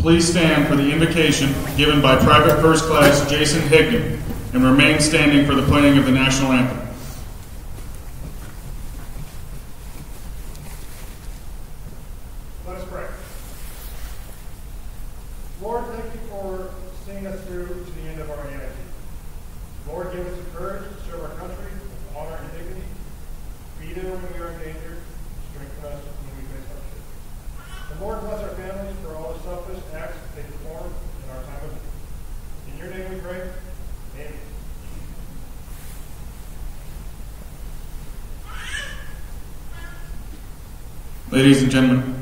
Please stand for the invocation given by Private First Class Jason Higdon and remain standing for the playing of the national anthem. Let us pray. Lord, thank you for seeing us through to the end of our humanity. Lord, give us the courage to serve our country with honor and dignity. Be there when we are in danger. Strengthen us when we face hardship. And Lord, bless our families for all the selfless acts they perform in our time of need. In your name we pray. Amen. Ladies and gentlemen,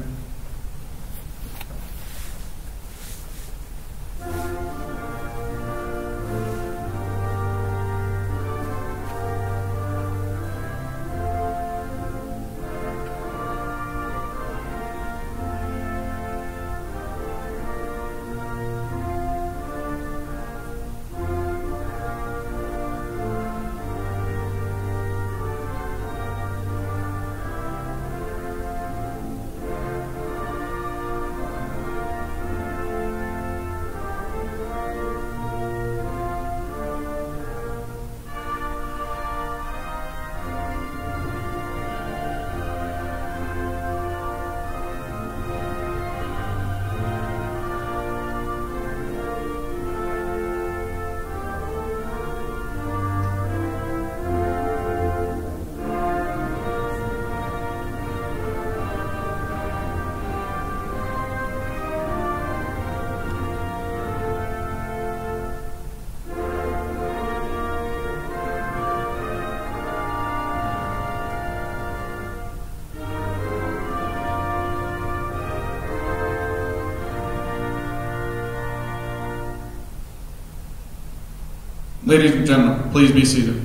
Ladies and gentlemen, please be seated.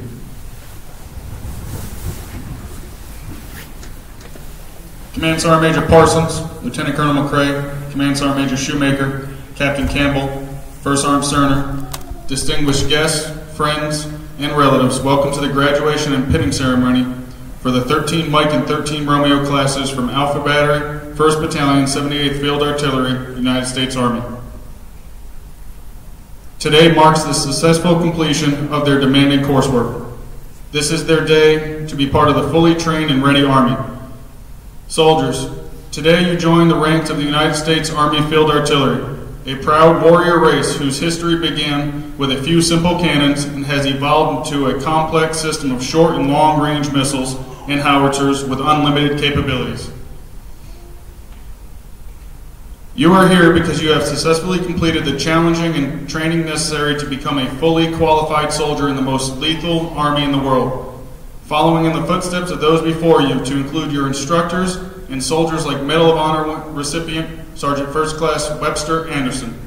Command Sergeant Major Parsons, Lieutenant Colonel McCrae, Command Sergeant Major Shoemaker, Captain Campbell, First Sergeant Cerner, distinguished guests, friends, and relatives, welcome to the graduation and pinning ceremony for the 13 Mike and 13 Romeo classes from Alpha Battery, 1st Battalion, 78th Field Artillery, United States Army. Today marks the successful completion of their demanding coursework. This is their day to be part of the fully trained and ready Army. Soldiers, today you join the ranks of the United States Army Field Artillery, a proud warrior race whose history began with a few simple cannons and has evolved into a complex system of short and long-range missiles and howitzers with unlimited capabilities. You are here because you have successfully completed the challenging and training necessary to become a fully qualified soldier in the most lethal army in the world, following in the footsteps of those before you, to include your instructors and soldiers like Medal of Honor recipient Sergeant First Class Webster Anderson.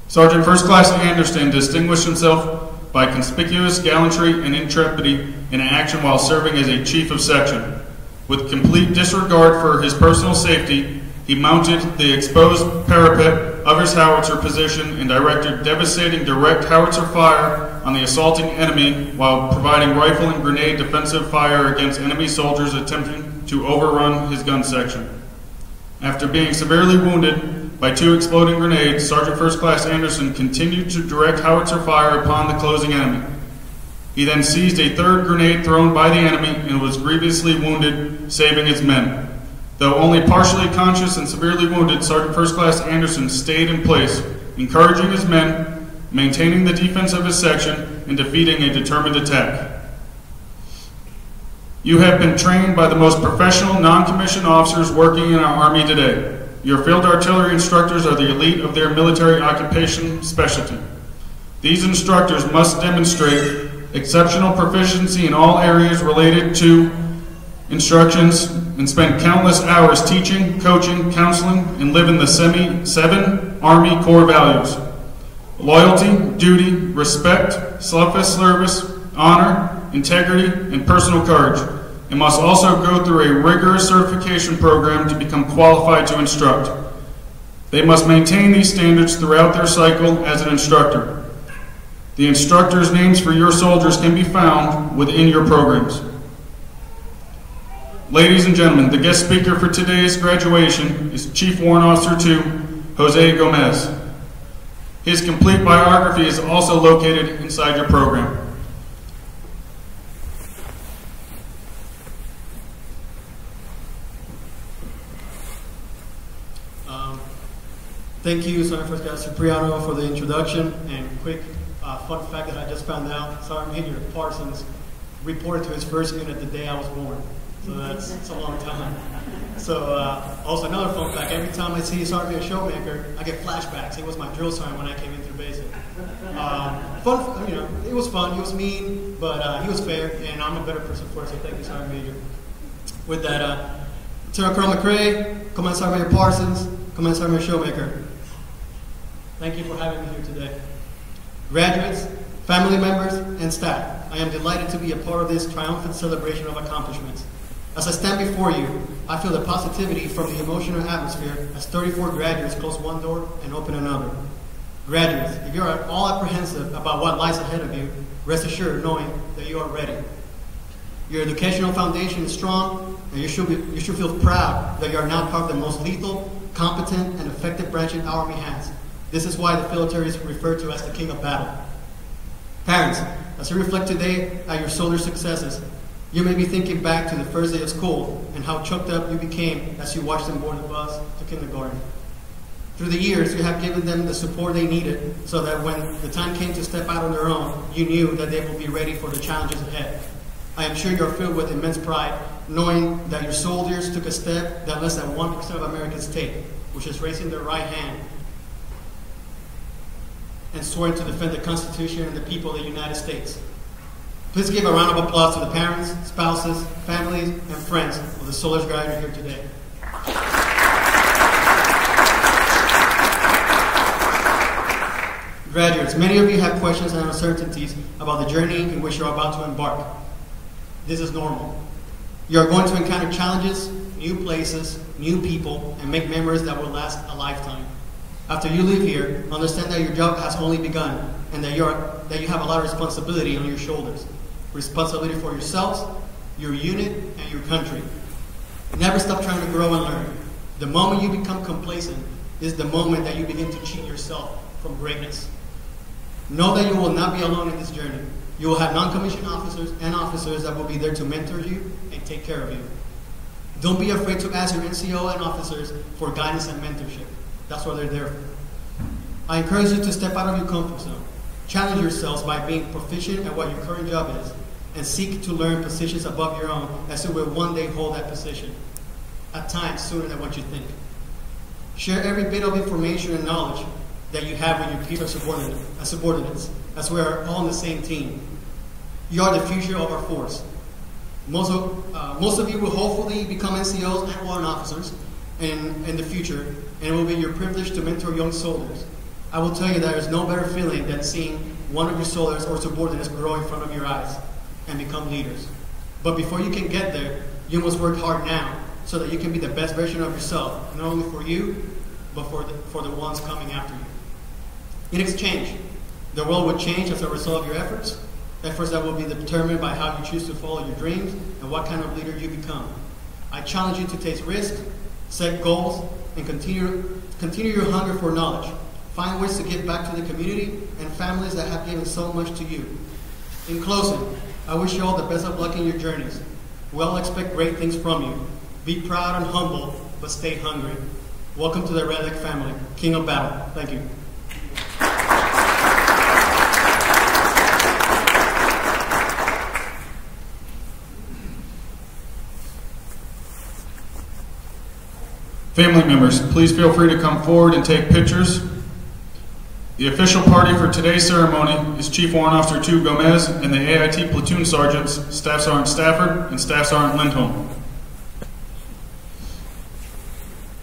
Sergeant First Class Anderson distinguished himself by conspicuous gallantry and intrepidity in action while serving as a chief of section. With complete disregard for his personal safety, he mounted the exposed parapet of his howitzer position and directed devastating direct howitzer fire on the assaulting enemy while providing rifle and grenade defensive fire against enemy soldiers attempting to overrun his gun section. After being severely wounded by 2 exploding grenades, Sergeant First Class Anderson continued to direct howitzer fire upon the closing enemy. He then seized a 3rd grenade thrown by the enemy and was grievously wounded, saving his men. Though only partially conscious and severely wounded, Sergeant First Class Anderson stayed in place, encouraging his men, maintaining the defense of his section, and defeating a determined attack. You have been trained by the most professional non-commissioned officers working in our Army today. Your field artillery instructors are the elite of their military occupation specialty. These instructors must demonstrate exceptional proficiency in all areas related to instructions and spend countless hours teaching, coaching, counseling, and living the 7 Army core values: loyalty, duty, respect, selfless service, honor, integrity, and personal courage, and must also go through a rigorous certification program to become qualified to instruct. They must maintain these standards throughout their cycle as an instructor. The instructors' names for your soldiers can be found within your programs. Ladies and gentlemen, the guest speaker for today's graduation is Chief Warrant Officer 2, Jose Gomez. His complete biography is also located inside your program. Thank you, Sergeant First Class Cipriano, for the introduction. And quick fun fact that I just found out, Sergeant Major Parsons reported to his first unit the day I was born. So that's a long time. So also another fun fact, every time I see Sergeant Major Showmaker, I get flashbacks. He was my drill sergeant when I came in through basic. Fun, you know, it was fun. He was mean, but he was fair, and I'm a better person for it, so thank you, Sergeant Major. With that, Lieutenant Colonel McCrae, Command Sergeant Major Parsons, Command Sergeant Major Showmaker. Thank you for having me here today. Graduates, family members, and staff, I am delighted to be a part of this triumphant celebration of accomplishments. As I stand before you, I feel the positivity from the emotional atmosphere as 34 graduates close one door and open another. Graduates, if you are at all apprehensive about what lies ahead of you, rest assured knowing that you are ready. Your educational foundation is strong, and you should feel proud that you are now part of the most lethal, competent, and effective branch in our Army has. This is why the military is referred to as the king of battle. Parents, as you reflect today at your soldier successes, you may be thinking back to the first day of school and how choked up you became as you watched them board the bus to kindergarten. Through the years, you have given them the support they needed so that when the time came to step out on their own, you knew that they would be ready for the challenges ahead. I am sure you're filled with immense pride, knowing that your soldiers took a step that less than 1% of Americans take, which is raising their right hand and swearing to defend the Constitution and the people of the United States. Please give a round of applause to the parents, spouses, families, and friends of the soldiers gathered here today. Graduates, many of you have questions and uncertainties about the journey in which you're about to embark. This is normal. You are going to encounter challenges, new places, new people, and make memories that will last a lifetime. After you leave here, understand that your job has only begun and that you have a lot of responsibility on your shoulders. Responsibility for yourselves, your unit, and your country. Never stop trying to grow and learn. The moment you become complacent is the moment that you begin to cheat yourself from greatness. Know that you will not be alone in this journey. You will have non-commissioned officers and officers that will be there to mentor you and take care of you. Don't be afraid to ask your NCO and officers for guidance and mentorship. That's what they're there for. I encourage you to step out of your comfort zone. Challenge yourselves by being proficient at what your current job is, and seek to learn positions above your own as you will one day hold that position, at times sooner than what you think. Share every bit of information and knowledge that you have with your peers and subordinates, as we are all on the same team. You are the future of our force. Most of you will hopefully become NCOs and warrant officers in the future, and it will be your privilege to mentor young soldiers. I will tell you there is no better feeling than seeing one of your soldiers or subordinates grow in front of your eyes and become leaders. But before you can get there, you must work hard now so that you can be the best version of yourself, not only for you, but for the ones coming after you. In exchange, the world will change as a result of your efforts that will be determined by how you choose to follow your dreams and what kind of leader you become. I challenge you to take risks, set goals, and continue your hunger for knowledge. Find ways to give back to the community and families that have given so much to you. In closing, I wish you all the best of luck in your journeys. We all expect great things from you. Be proud and humble, but stay hungry. Welcome to the Redneck family, King of Battle. Thank you. Family members, please feel free to come forward and take pictures. The official party for today's ceremony is Chief Warrant Officer 2 Gomez and the AIT Platoon Sergeants, Staff Sergeant Stafford and Staff Sergeant Lindholm.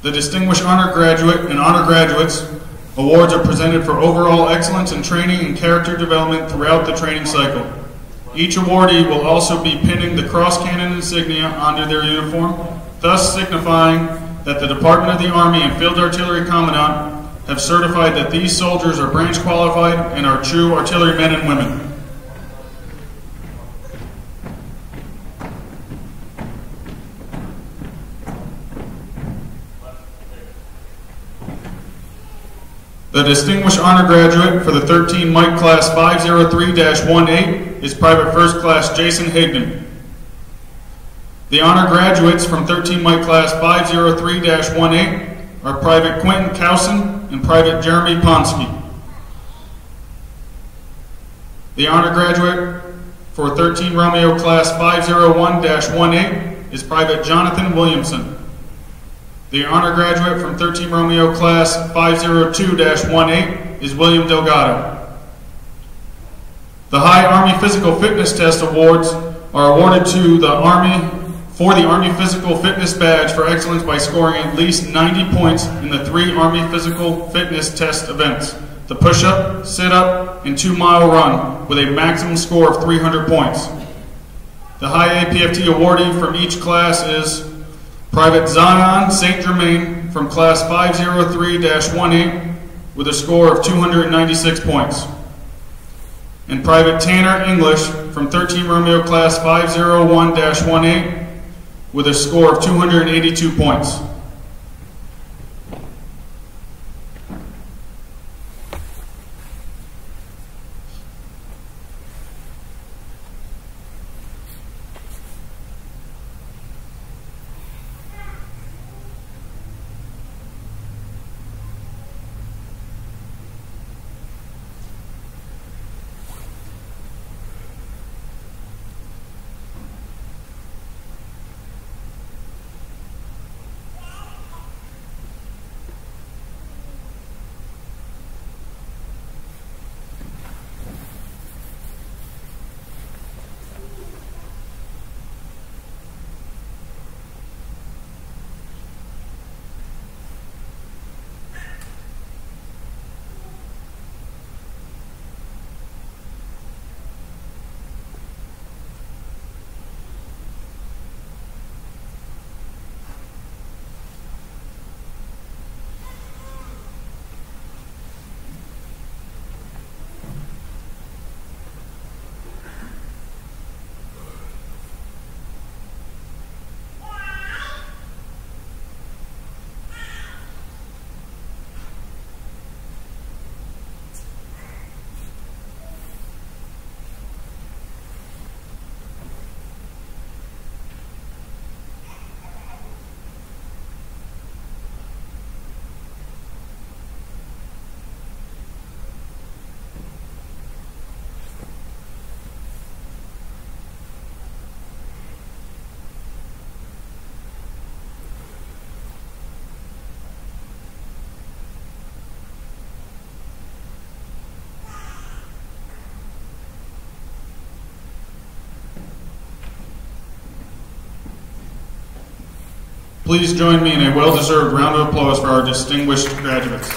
The Distinguished Honor Graduate and Honor Graduates awards are presented for overall excellence in training and character development throughout the training cycle. Each awardee will also be pinning the cross cannon insignia onto their uniform, thus signifying that the Department of the Army and Field Artillery Commandant have certified that these soldiers are branch qualified and are true artillery men and women. The Distinguished Honor Graduate for the 13 Mike Class 503-18 is Private First Class Jason Higdon. The honor graduates from 13 Mike Class 503-18 are Private Quentin Cowson and Private Jeremy Ponsky. The honor graduate for 13 Romeo Class 501-18 is Private Jonathan Williamson. The honor graduate from 13 Romeo Class 502-18 is William Delgado. The High Army Physical Fitness Test Awards are awarded to the Army for the Army Physical Fitness Badge for excellence by scoring at least 90 points in the 3 Army Physical Fitness Test events: the push-up, sit-up, and 2-mile run, with a maximum score of 300 points. The High APFT awardee from each class is Private Zion St. Germain from Class 503-18 with a score of 296 points. And Private Tanner English from 13 Romeo Class 501-18 with a score of 282 points. Please join me in a well-deserved round of applause for our distinguished graduates.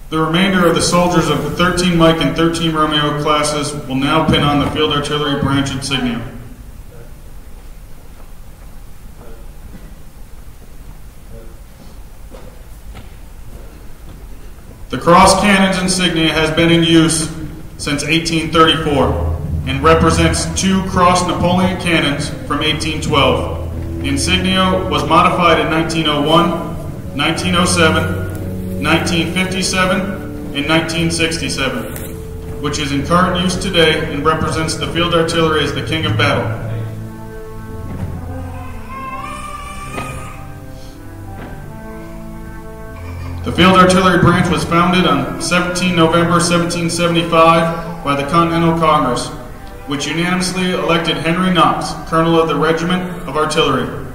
The remainder of the soldiers of the 13 Mike and 13 Romeo classes will now pin on the Field Artillery Branch insignia. The cross cannon's insignia has been in use since 1834 and represents 2 cross Napoleon cannons from 1812. The insignia was modified in 1901, 1907, 1957, and 1967, which is in current use today and represents the field artillery as the king of battle. The Field Artillery Branch was founded on 17 November 1775 by the Continental Congress. which unanimously elected Henry Knox, Colonel of the Regiment of Artillery.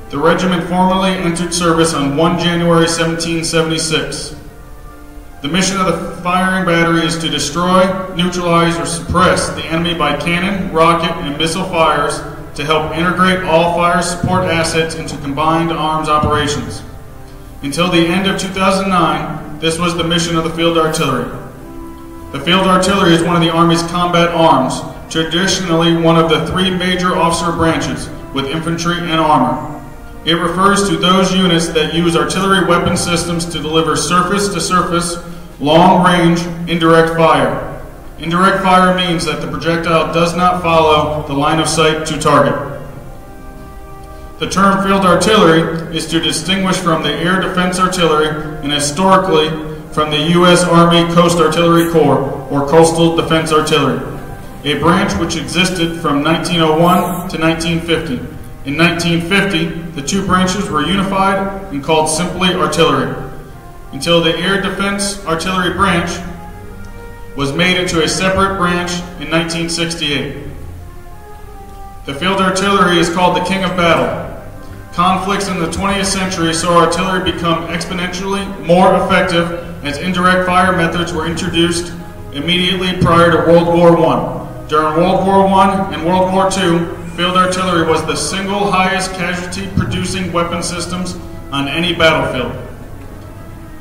The regiment formally entered service on 1 January 1776. The mission of the firing battery is to destroy, neutralize, or suppress the enemy by cannon, rocket, and missile fires to help integrate all fire support assets into combined arms operations. Until the end of 2009, this was the mission of the Field Artillery. The Field Artillery is one of the Army's combat arms, traditionally one of the three major officer branches, with infantry and armor. It refers to those units that use artillery weapon systems to deliver surface-to-surface, long-range, indirect fire. Indirect fire means that the projectile does not follow the line of sight to target. The term field artillery is to distinguish from the air defense artillery and historically from the U.S. Army Coast Artillery Corps, or Coastal Defense Artillery, a branch which existed from 1901 to 1950. In 1950, the two branches were unified and called simply artillery, until the Air Defense Artillery branch was made into a separate branch in 1968. The field artillery is called the king of battle. Conflicts in the 20th century saw artillery become exponentially more effective as indirect fire methods were introduced immediately prior to World War I. During World War I and World War II, field artillery was the single highest casualty-producing weapon systems on any battlefield.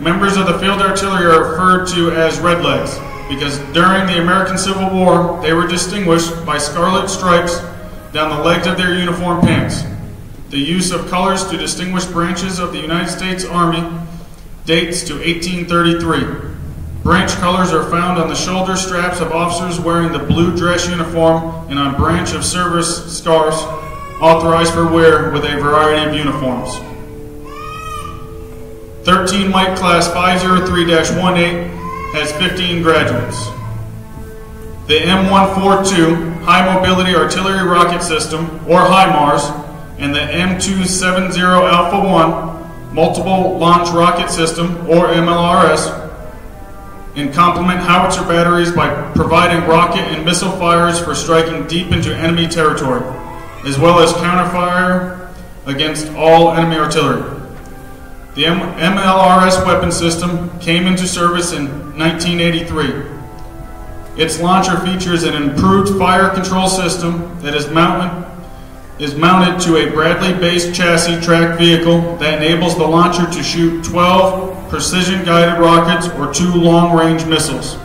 Members of the field artillery are referred to as redlegs because during the American Civil War, they were distinguished by scarlet stripes down the legs of their uniform pants. The use of colors to distinguish branches of the United States Army dates to 1833. Branch colors are found on the shoulder straps of officers wearing the blue dress uniform and on branch of service scarves authorized for wear with a variety of uniforms. 13 Mike Class 503-18 has 15 graduates. The M142 High Mobility Artillery Rocket System, or HIMARS, and the M270 Alpha 1 Multiple Launch Rocket System, or MLRS, and complement howitzer batteries by providing rocket and missile fires for striking deep into enemy territory, as well as counterfire against all enemy artillery. The MLRS weapon system came into service in 1983. Its launcher features an improved fire control system that is mounted to a Bradley-based chassis tracked vehicle that enables the launcher to shoot 12 precision-guided rockets or 2 long-range missiles.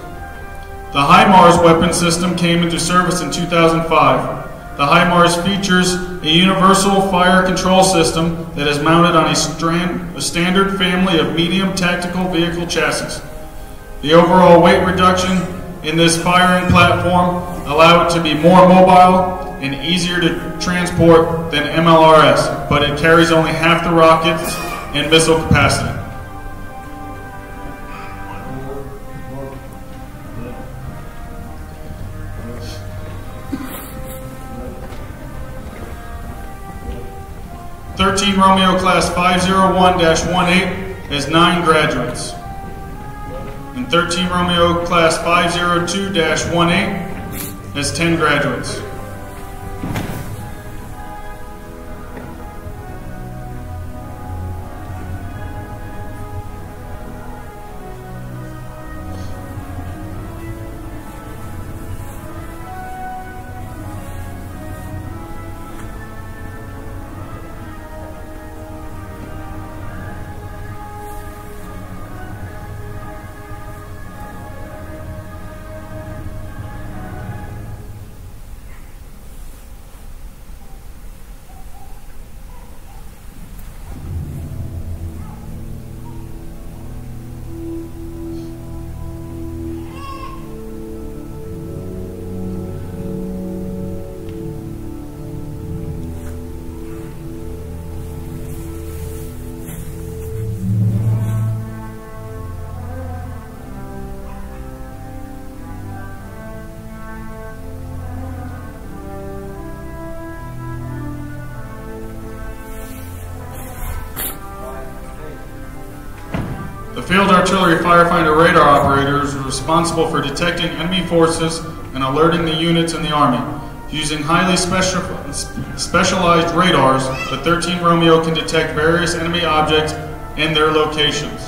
The HIMARS weapon system came into service in 2005. The HIMARS features a universal fire control system that is mounted on a standard family of medium tactical vehicle chassis. The overall weight reduction in this firing platform allows it to be more mobile and easier to transport than MLRS, but it carries only half the rockets and missile capacity. Romeo Class 501-18 has 9 graduates, and 13 Romeo Class 502-18 has 10 graduates. The field artillery firefighter radar operators are responsible for detecting enemy forces and alerting the units in the Army. Using highly specialized radars, the 13 Romeo can detect various enemy objects and their locations.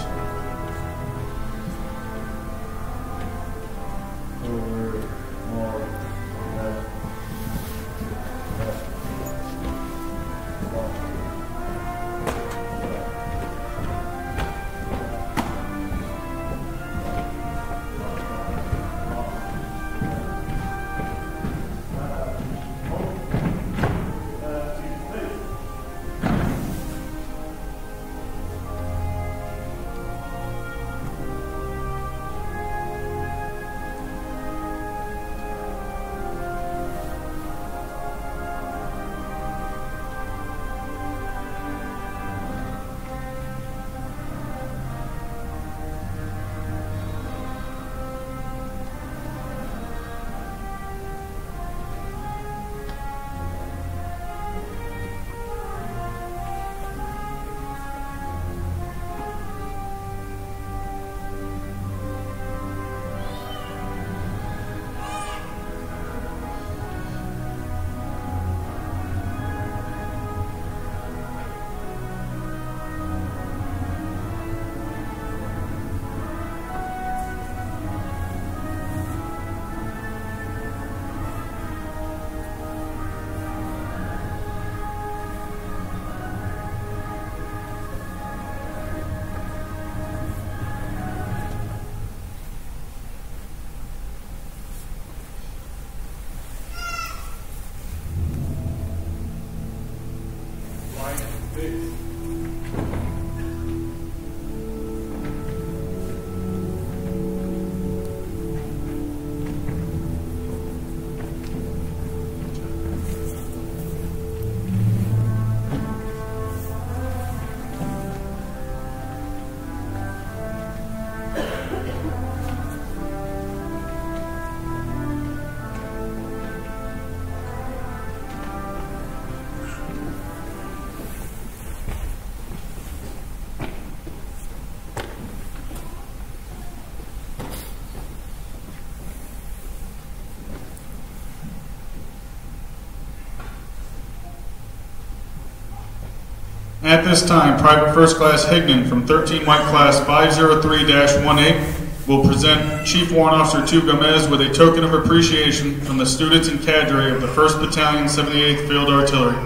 At this time, Private First Class Hignan from 13 White Class 503-18 will present Chief Warrant Officer 2 Gomez with a token of appreciation from the students and cadre of the 1st Battalion 78th Field Artillery.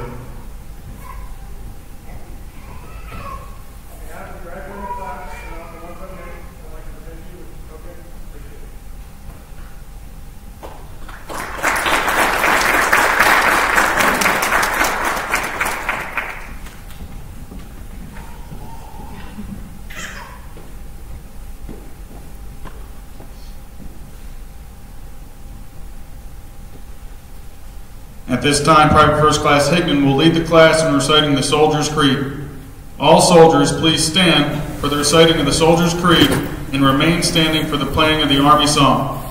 At this time, Private First Class Hignan will lead the class in reciting the Soldier's Creed. All soldiers, please stand for the reciting of the Soldier's Creed and remain standing for the playing of the Army song.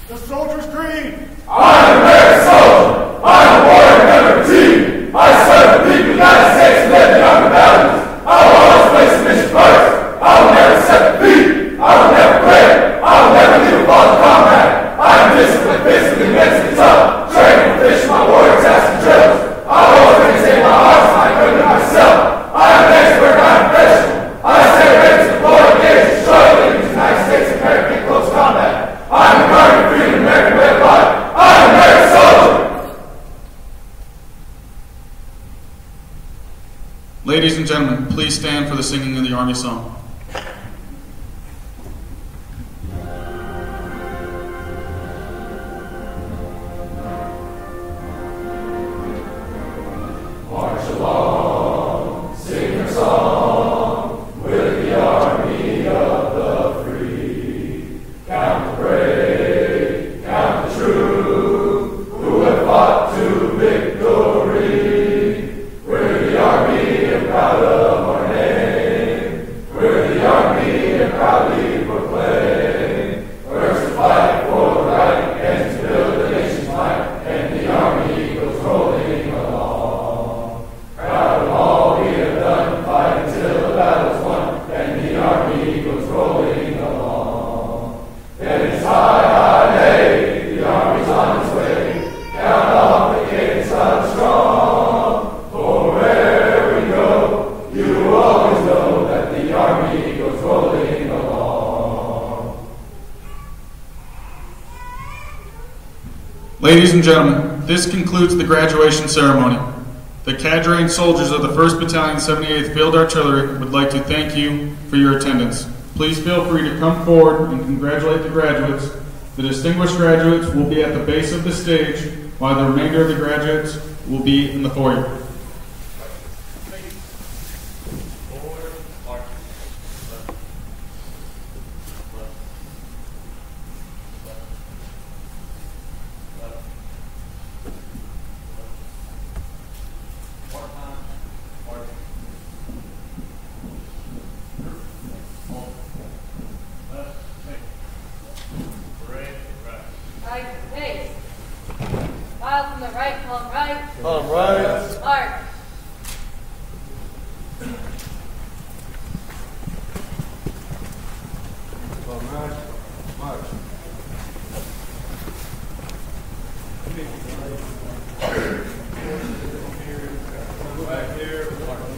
The Soldier's Creed! I am American soldier. I am a warrior member of the team. I serve the people of the United States and live in the army battalions. I will always place the mission first. I will never accept defeat. I will never quit. I will never leave a fallen combat. I am disciplined, physically, mentally tough. Training and fishing my warrior tasks and drills. I will always maintain my heart and my commitment to myself. I am an expert and I am professional. I stay ready to deploy and engage and destroy the enemy's United States of America in close combat. I am a guardian of freedom and American way of life. I am an American soldier. Ladies and gentlemen, please stand for the singing of the Army song. March along, sing your song, with the army of the free. Count the brave, count the true, who have fought to victory. We're the army and proud of our name. We're Ladies and gentlemen, this concludes the graduation ceremony. The cadre and soldiers of the 1st Battalion 78th Field Artillery would like to thank you for your attendance. Please feel free to come forward and congratulate the graduates. The distinguished graduates will be at the base of the stage, while the remainder of the graduates will be in the foyer. Back here.